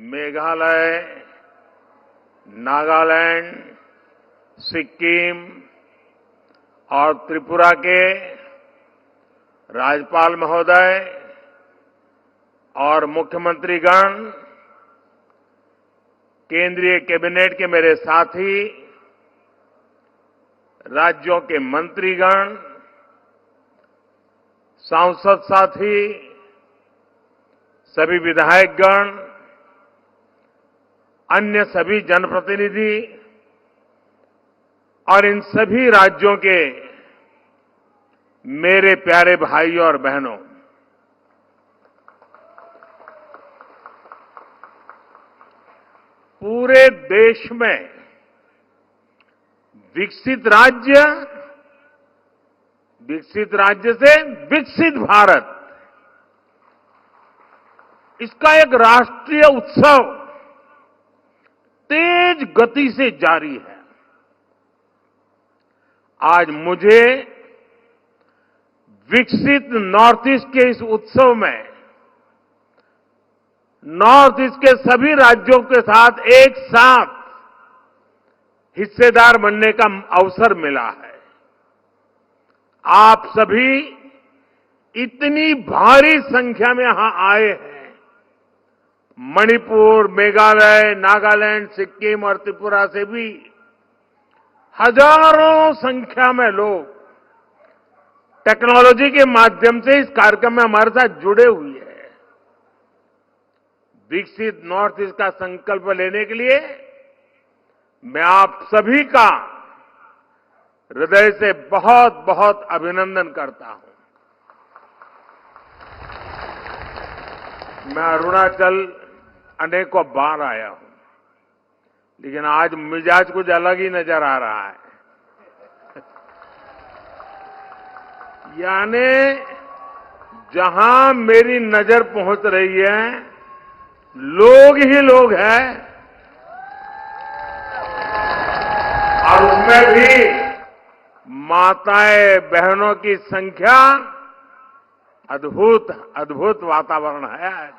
मेघालय, नागालैंड, सिक्किम और त्रिपुरा के राज्यपाल महोदय और मुख्यमंत्रीगण, केंद्रीय कैबिनेट के मेरे साथी, राज्यों के मंत्रीगण, सांसद साथी, सभी विधायकगण, अन्य सभी जनप्रतिनिधि और इन सभी राज्यों के मेरे प्यारे भाइयों और बहनों, पूरे देश में विकसित राज्य से विकसित भारत, इसका एक राष्ट्रीय उत्सव तेज गति से जारी है। आज मुझे विकसित नॉर्थ ईस्ट के इस उत्सव में नॉर्थ ईस्ट के सभी राज्यों के साथ एक साथ हिस्सेदार बनने का अवसर मिला है। आप सभी इतनी भारी संख्या में यहां आए हैं। मणिपुर, मेघालय, नागालैंड, सिक्किम और त्रिपुरा से भी हजारों संख्या में लोग टेक्नोलॉजी के माध्यम से इस कार्यक्रम में हमारे साथ जुड़े हुए हैं। विकसित नॉर्थ ईस्ट का संकल्प लेने के लिए मैं आप सभी का हृदय से बहुत बहुत अभिनंदन करता हूं। मैं अरुणाचल अनेकों बार आया हूं, लेकिन आज मिजाज कुछ अलग ही नजर आ रहा है। यानी जहां मेरी नजर पहुंच रही है, लोग ही लोग हैं और उसमें भी माताएं बहनों की संख्या अद्भुत अद्भुत वातावरण है आज।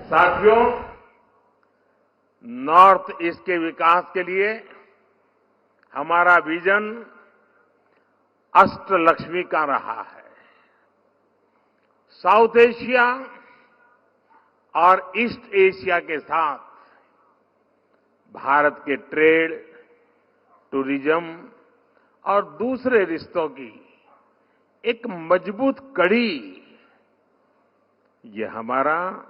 साथियों, नॉर्थ ईस्ट के विकास के लिए हमारा विजन अष्टलक्ष्मी का रहा है। साउथ एशिया और ईस्ट एशिया के साथ भारत के ट्रेड, टूरिज्म और दूसरे रिश्तों की एक मजबूत कड़ी, ये हमारा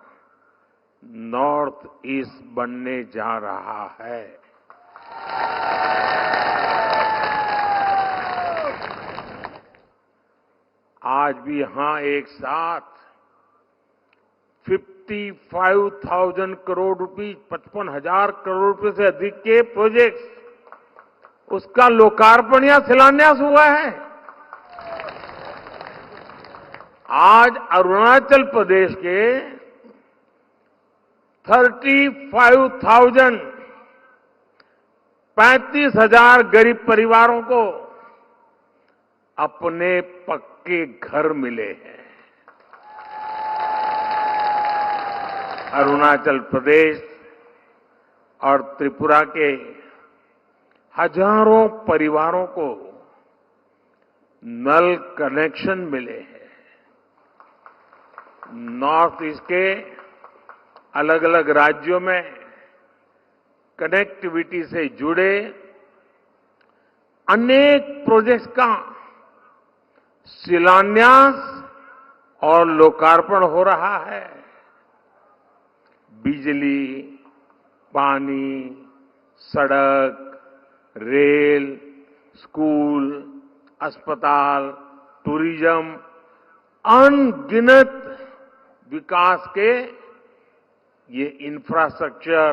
नॉर्थ ईस्ट बनने जा रहा है। आज भी यहां एक साथ 55,000 करोड़ रुपए, 55,000 करोड़ रुपए से अधिक के प्रोजेक्ट्स, उसका लोकार्पण या शिलान्यास हुआ है। आज अरुणाचल प्रदेश के 35,000 गरीब परिवारों को अपने पक्के घर मिले हैं। अरुणाचल प्रदेश और त्रिपुरा के हजारों परिवारों को नल कनेक्शन मिले हैं। नॉर्थ ईस्ट के अलग अलग राज्यों में कनेक्टिविटी से जुड़े अनेक प्रोजेक्ट्स का शिलान्यास और लोकार्पण हो रहा है। बिजली, पानी, सड़क, रेल, स्कूल, अस्पताल, टूरिज्म, अनगिनत विकास के ये इंफ्रास्ट्रक्चर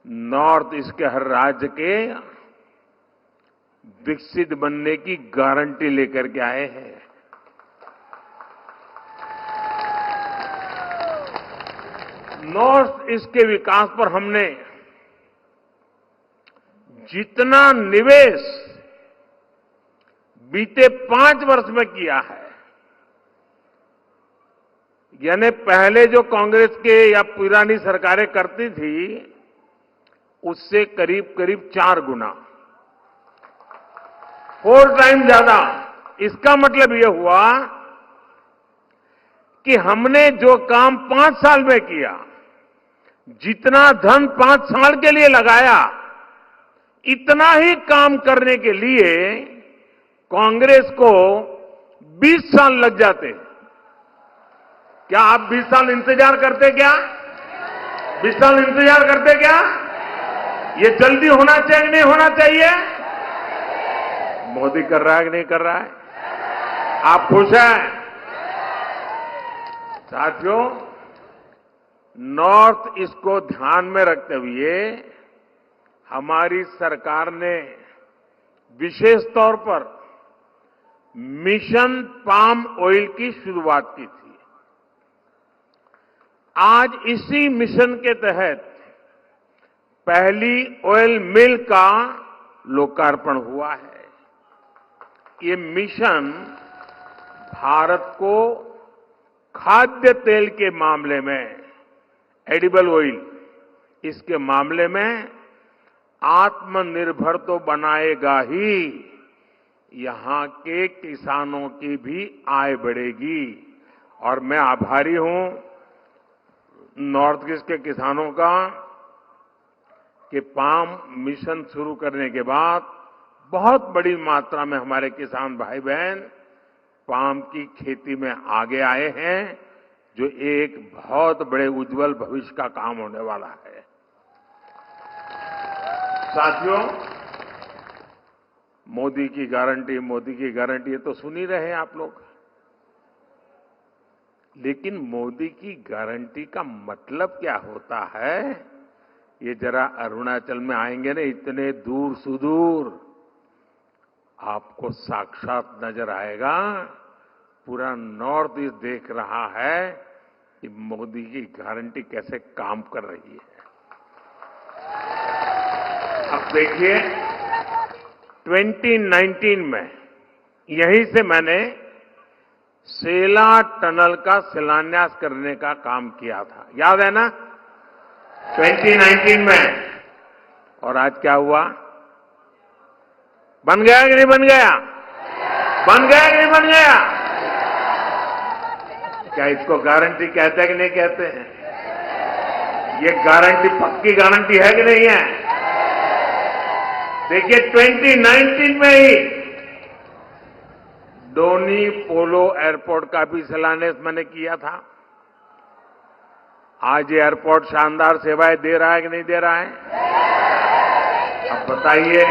नॉर्थ ईस्ट के हर राज्य के विकसित बनने की गारंटी लेकर के आए हैं। नॉर्थ ईस्ट के विकास पर हमने जितना निवेश बीते 5 वर्ष में किया है, यानी पहले जो कांग्रेस के या पुरानी सरकारें करती थी उससे करीब करीब 4 गुना, 4 टाइम ज्यादा। इसका मतलब यह हुआ कि हमने जो काम 5 साल में किया, जितना धन 5 साल के लिए लगाया, इतना ही काम करने के लिए कांग्रेस को 20 साल लग जाते। क्या आप 20 साल इंतजार करते क्या? 20 साल इंतजार करते क्या? ये जल्दी होना चाहिए कि नहीं होना चाहिए? मोदी कर रहा है कि नहीं कर रहा है? आप खुश हैं? साथियों, नॉर्थ ईस्ट को ध्यान में रखते हुए हमारी सरकार ने विशेष तौर पर मिशन पाम ऑयल की शुरुआत की थी। आज इसी मिशन के तहत पहली ऑयल मिल का लोकार्पण हुआ है। ये मिशन भारत को खाद्य तेल के मामले में, एडिबल ऑयल, इसके मामले में आत्मनिर्भर तो बनाएगा ही, यहां के किसानों की भी आय बढ़ेगी। और मैं आभारी हूं नॉर्थ ईस्ट के किसानों का कि पाम मिशन शुरू करने के बाद बहुत बड़ी मात्रा में हमारे किसान भाई बहन पाम की खेती में आगे आए हैं, जो एक बहुत बड़े उज्जवल भविष्य का काम होने वाला है। साथियों, मोदी की गारंटी, मोदी की गारंटी, ये तो सुन ही रहे हैं आप लोग। लेकिन मोदी की गारंटी का मतलब क्या होता है, ये जरा अरुणाचल में आएंगे ना, इतने दूर सुदूर आपको साक्षात नजर आएगा। पूरा नॉर्थ ईस्ट देख रहा है कि मोदी की गारंटी कैसे काम कर रही है। अब देखिए, 2019 में यहीं से मैंने सेला टनल का शिलान्यास करने का काम किया था, याद है ना? 2019 में। और आज क्या हुआ? बन गया कि नहीं बन गया? बन गया कि नहीं बन गया? क्या इसको गारंटी कहते हैं कि नहीं कहते हैं? ये गारंटी पक्की गारंटी है कि नहीं है? देखिए, 2019 में ही डोनी पोलो एयरपोर्ट का भी शिलान्यास मैंने किया था। आज ये एयरपोर्ट शानदार सेवाएं दे रहा है कि नहीं दे रहा है? अब बताइए,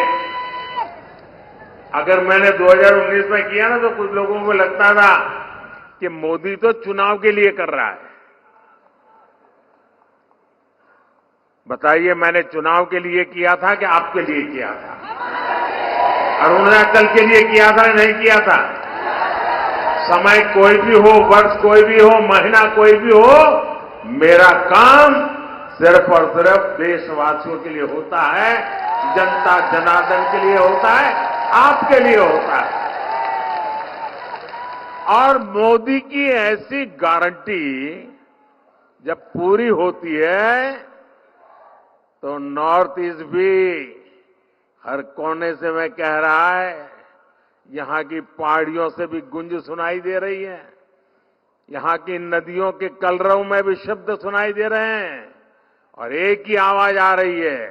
अगर मैंने 2019 में किया ना तो कुछ लोगों को लगता था कि मोदी तो चुनाव के लिए कर रहा है। बताइए, मैंने चुनाव के लिए किया था कि आपके लिए किया था? अरुणाचल के लिए किया था नहीं किया था? समय कोई भी हो, वर्ष कोई भी हो, महीना कोई भी हो, मेरा काम सिर्फ और सिर्फ देशवासियों के लिए होता है, जनता जनार्दन के लिए होता है, आपके लिए होता है। और मोदी की ऐसी गारंटी जब पूरी होती है तो नॉर्थ ईस्ट भी हर कोने से मैं कह रहा है, यहां की पहाड़ियों से भी गूंज सुनाई दे रही है, यहां की नदियों के कलरव में भी शब्द सुनाई दे रहे हैं, और एक ही आवाज आ रही है।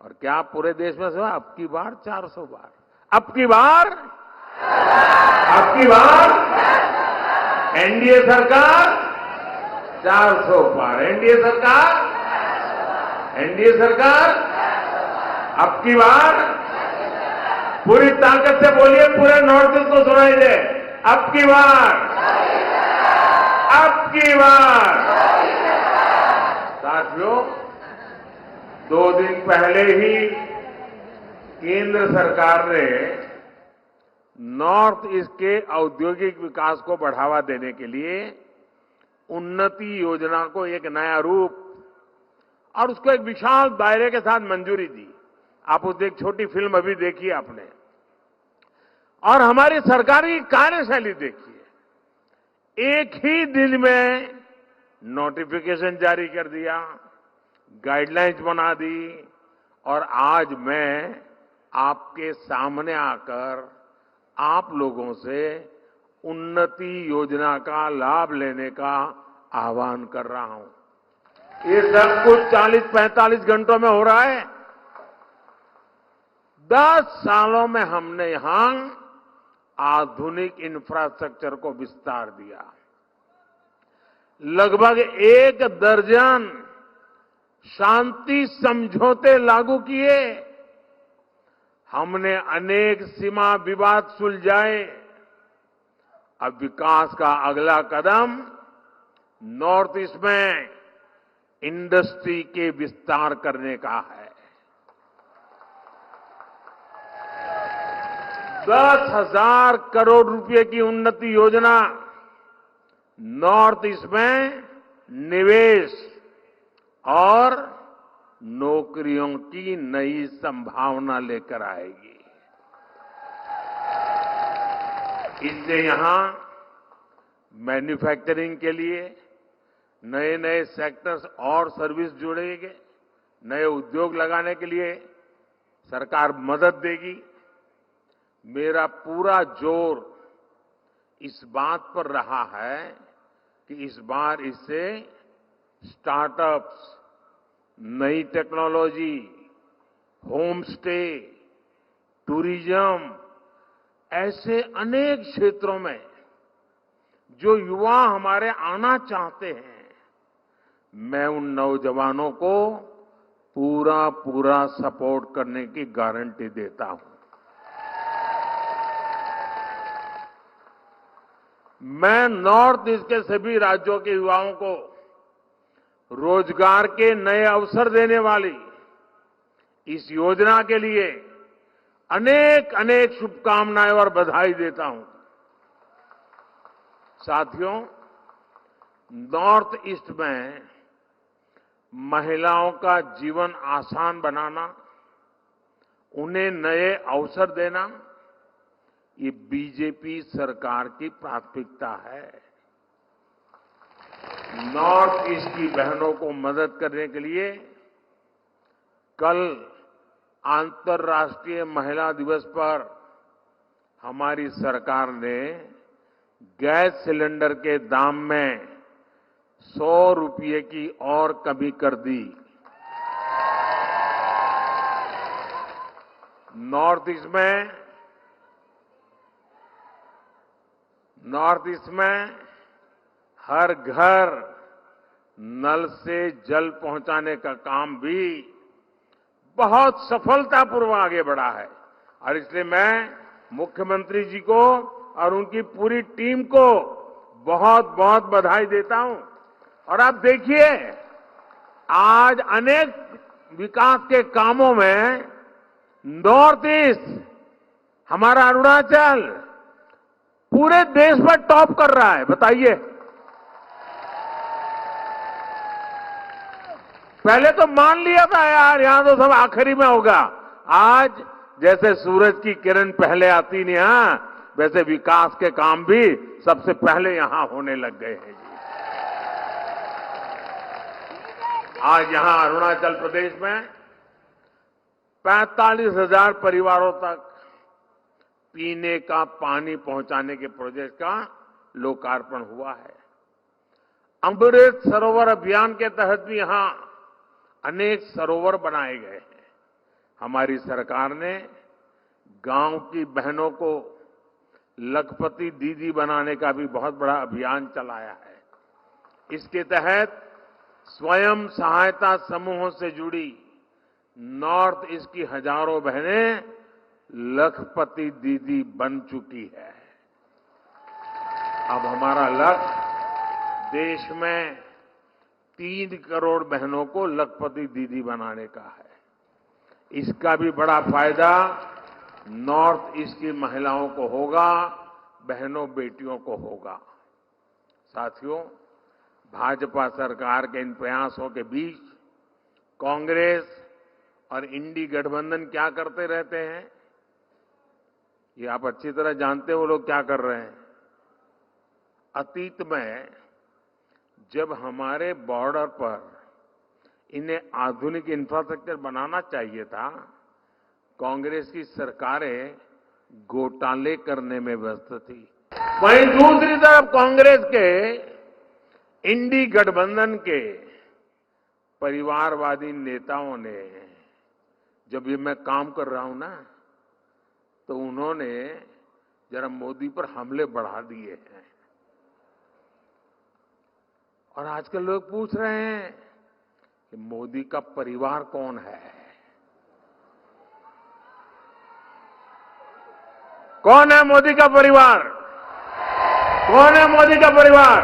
और क्या पूरे देश में सुना? अब की बार 400 बार, अब की बार, अब की बार एनडीए सरकार 400 पार, एनडीए सरकार, एनडीए सरकार अब की बार। पूरी ताकत से बोलिए, पूरे नॉर्थ ईस्ट को सुनाई दे, अब की बार, अब की बार। साथियों, 2 दिन पहले ही केंद्र सरकार ने नॉर्थ ईस्ट के औद्योगिक विकास को बढ़ावा देने के लिए उन्नति योजना को एक नया रूप और उसको एक विशाल दायरे के साथ मंजूरी दी। आप उस एक छोटी फिल्म अभी देखी आपने, और हमारी सरकारी कार्यशैली देखिए। एक ही दिन में नोटिफिकेशन जारी कर दिया, गाइडलाइंस बना दी और आज मैं आपके सामने आकर आप लोगों से उन्नति योजना का लाभ लेने का आह्वान कर रहा हूं। ये सब कुछ 40-45 घंटों में हो रहा है। 10 सालों में हमने यहां आधुनिक इंफ्रास्ट्रक्चर को विस्तार दिया। लगभग 1 दर्जन शांति समझौते लागू किए। हमने अनेक सीमा विवाद सुलझाए। अब विकास का अगला कदम नॉर्थ ईस्ट में इंडस्ट्री के विस्तार करने का है। 10,000 करोड़ रुपए की उन्नति योजना नॉर्थ ईस्ट में निवेश और नौकरियों की नई संभावना लेकर आएगी। इससे यहां मैन्युफैक्चरिंग के लिए नए नए सेक्टर्स और सर्विस जुड़ेंगे। नए उद्योग लगाने के लिए सरकार मदद देगी। मेरा पूरा जोर इस बात पर रहा है कि इस बार इससे स्टार्टअप्स, नई टेक्नोलॉजी, होम स्टे, टूरिज्म ऐसे अनेक क्षेत्रों में जो युवा हमारे आना चाहते हैं, मैं उन नौजवानों को पूरा पूरा सपोर्ट करने की गारंटी देता हूं। मैं नॉर्थ ईस्ट के सभी राज्यों के युवाओं को रोजगार के नए अवसर देने वाली इस योजना के लिए अनेक अनेक शुभकामनाएं और बधाई देता हूं। साथियों, नॉर्थ ईस्ट में महिलाओं का जीवन आसान बनाना, उन्हें नए अवसर देना, ये बीजेपी सरकार की प्राथमिकता है। नॉर्थ ईस्ट की बहनों को मदद करने के लिए कल अंतर्राष्ट्रीय महिला दिवस पर हमारी सरकार ने गैस सिलेंडर के दाम में 100 रुपये की और कमी कर दी। नॉर्थ ईस्ट में हर घर नल से जल पहुंचाने का काम भी बहुत सफलतापूर्वक आगे बढ़ा है और इसलिए मैं मुख्यमंत्री जी को और उनकी पूरी टीम को बहुत बहुत बधाई देता हूं। और आप देखिए, आज अनेक विकास के कामों में नॉर्थ ईस्ट, हमारा अरुणाचल पूरे देश में टॉप कर रहा है। बताइए, पहले तो मान लिया था यार यहां तो सब आखिरी में होगा। आज जैसे सूरज की किरण पहले आती नहीं, वैसे विकास के काम भी सबसे पहले यहां होने लग गए हैं जी। आज यहां अरुणाचल प्रदेश में 45,000 परिवारों तक पीने का पानी पहुंचाने के प्रोजेक्ट का लोकार्पण हुआ है। अमृत सरोवर अभियान के तहत भी यहां अनेक सरोवर बनाए गए हैं। हमारी सरकार ने गांव की बहनों को लखपति दीदी बनाने का भी बहुत बड़ा अभियान चलाया है। इसके तहत स्वयं सहायता समूहों से जुड़ी नॉर्थ ईस्ट की हजारों बहनें लखपति दीदी बन चुकी है। अब हमारा लक्ष्य देश में 3 करोड़ बहनों को लखपति दीदी बनाने का है। इसका भी बड़ा फायदा नॉर्थ ईस्ट की महिलाओं को होगा, बहनों बेटियों को होगा। साथियों, भाजपा सरकार के इन प्रयासों के बीच कांग्रेस और इंडी गठबंधन क्या करते रहते हैं, ये आप अच्छी तरह जानते हो वो लोग क्या कर रहे हैं। अतीत में जब हमारे बॉर्डर पर इन्हें आधुनिक इंफ्रास्ट्रक्चर बनाना चाहिए था, कांग्रेस की सरकारें घोटाले करने में व्यस्त थी। वहीं दूसरी तरफ कांग्रेस के इंडी गठबंधन के परिवारवादी नेताओं ने, जब ये मैं काम कर रहा हूं ना, तो उन्होंने जरा मोदी पर हमले बढ़ा दिए हैं। और आजकल लोग पूछ रहे हैं कि मोदी का परिवार कौन है? कौन है मोदी का परिवार? कौन है मोदी का परिवार?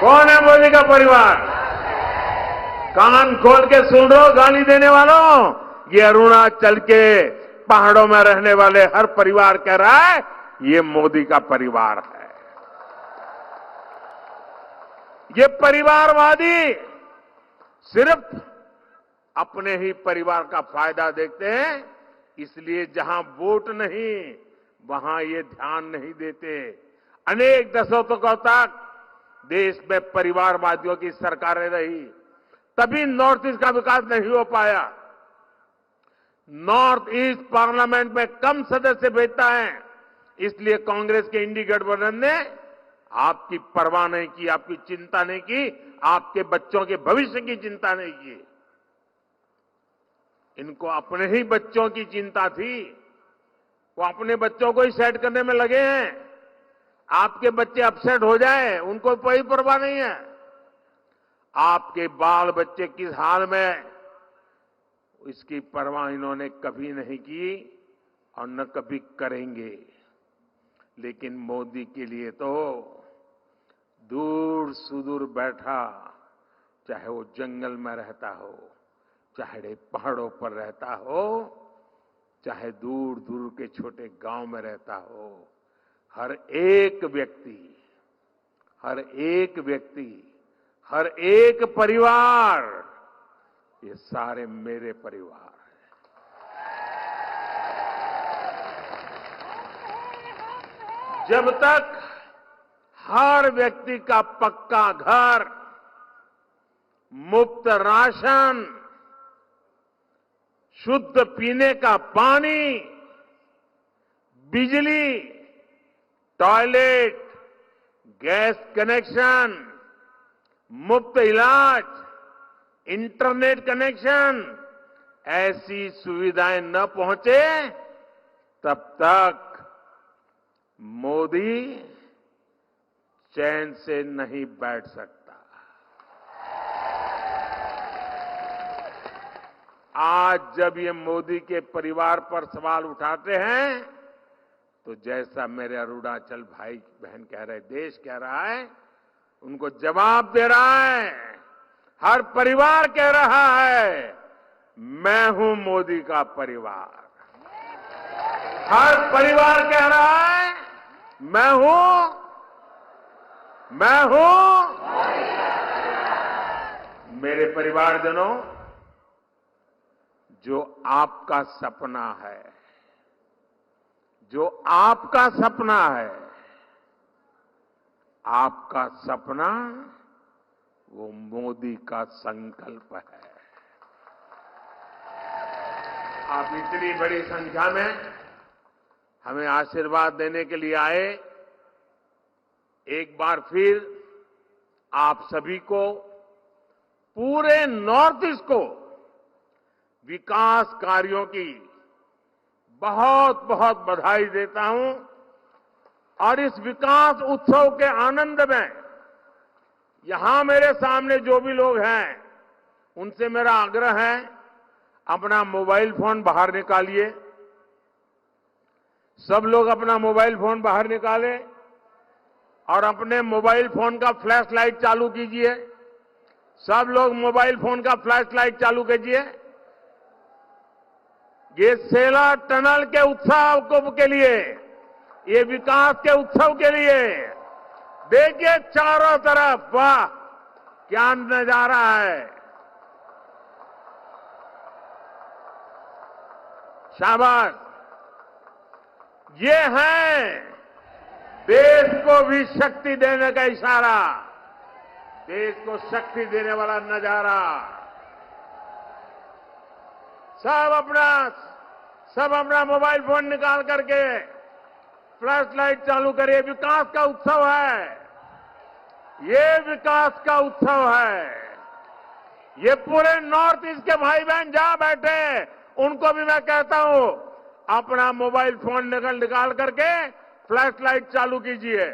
कौन है मोदी का परिवार? कान खोल के सुन रहे हो गाली देने वालों, ये अरुणाचल के पहाड़ों में रहने वाले हर परिवार कह रहा है ये मोदी का परिवार है। ये परिवारवादी सिर्फ अपने ही परिवार का फायदा देखते हैं, इसलिए जहां वोट नहीं वहां ये ध्यान नहीं देते। अनेक दशकों तक देश में परिवारवादियों की सरकारें रही, तभी नॉर्थ ईस्ट का विकास नहीं हो पाया। नॉर्थ ईस्ट पार्लियामेंट में कम सदस्य भेजता है, इसलिए कांग्रेस के इंडी गठबंधन ने आपकी परवाह नहीं की, आपकी चिंता नहीं की, आपके बच्चों के भविष्य की चिंता नहीं की। इनको अपने ही बच्चों की चिंता थी, वो अपने बच्चों को ही सेट करने में लगे हैं। आपके बच्चे अपसेट हो जाए उनको कोई परवाह नहीं है। आपके बाल बच्चे किस हाल में, इसकी परवाह इन्होंने कभी नहीं की और न कभी करेंगे। लेकिन मोदी के लिए तो दूर सुदूर बैठा, चाहे वो जंगल में रहता हो, चाहे पहाड़ों पर रहता हो, चाहे दूर दूर के छोटे गांव में रहता हो, हर एक व्यक्ति, हर एक परिवार, ये सारे मेरे परिवार हैं। जब तक हर व्यक्ति का पक्का घर, मुफ्त राशन, शुद्ध पीने का पानी, बिजली, टॉयलेट, गैस कनेक्शन, मुफ्त इलाज, इंटरनेट कनेक्शन, ऐसी सुविधाएं न पहुंचे तब तक मोदी चैन से नहीं बैठ सकता। आज जब ये मोदी के परिवार पर सवाल उठाते हैं, तो जैसा मेरे अरुणाचल भाई बहन कह रहे, देश कह रहा है, उनको जवाब दे रहा है। हर परिवार कह रहा है मैं हूं मोदी का परिवार। हर परिवार कह रहा है मैं हूं। मेरे परिवारजनों, जो आपका सपना है, आपका सपना वो मोदी का संकल्प है। आप इतनी बड़ी संख्या में हमें आशीर्वाद देने के लिए आए। एक बार फिर आप सभी को, पूरे नॉर्थ ईस्ट को विकास कार्यों की बहुत बहुत बधाई देता हूं। और इस विकास उत्सव के आनंद में यहां मेरे सामने जो भी लोग हैं, उनसे मेरा आग्रह है, अपना मोबाइल फोन बाहर निकालिए। सब लोग अपना मोबाइल फोन बाहर निकालें और अपने मोबाइल फोन का फ्लैश लाइट चालू कीजिए। सब लोग मोबाइल फोन का फ्लैश लाइट चालू कीजिए। ये सेला टनल के उत्सव के लिए, ये विकास के उत्सव के लिए देखिए चारों तरफ, वाह क्या नजारा है। शाबाश। ये है देश को भी शक्ति देने का इशारा। देश को शक्ति देने वाला नजारा। सब अपना मोबाइल फोन निकाल करके फ्लैश लाइट चालू करिए। विकास का उत्सव है, ये विकास का उत्सव है। ये पूरे नॉर्थ ईस्ट के भाई बहन जहां बैठे उनको भी मैं कहता हूं, अपना मोबाइल फोन निकाल करके फ्लैश लाइट चालू कीजिए।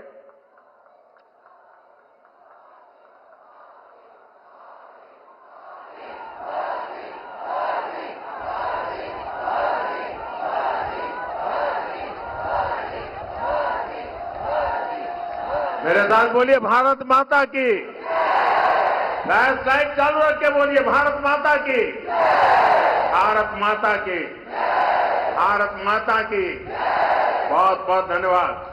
मेरे साथ बोलिए भारत माता की। फ्लैश लाइट चालू रख के बोलिए भारत माता की, भारत माता की, भारत माता की। बहुत बहुत धन्यवाद।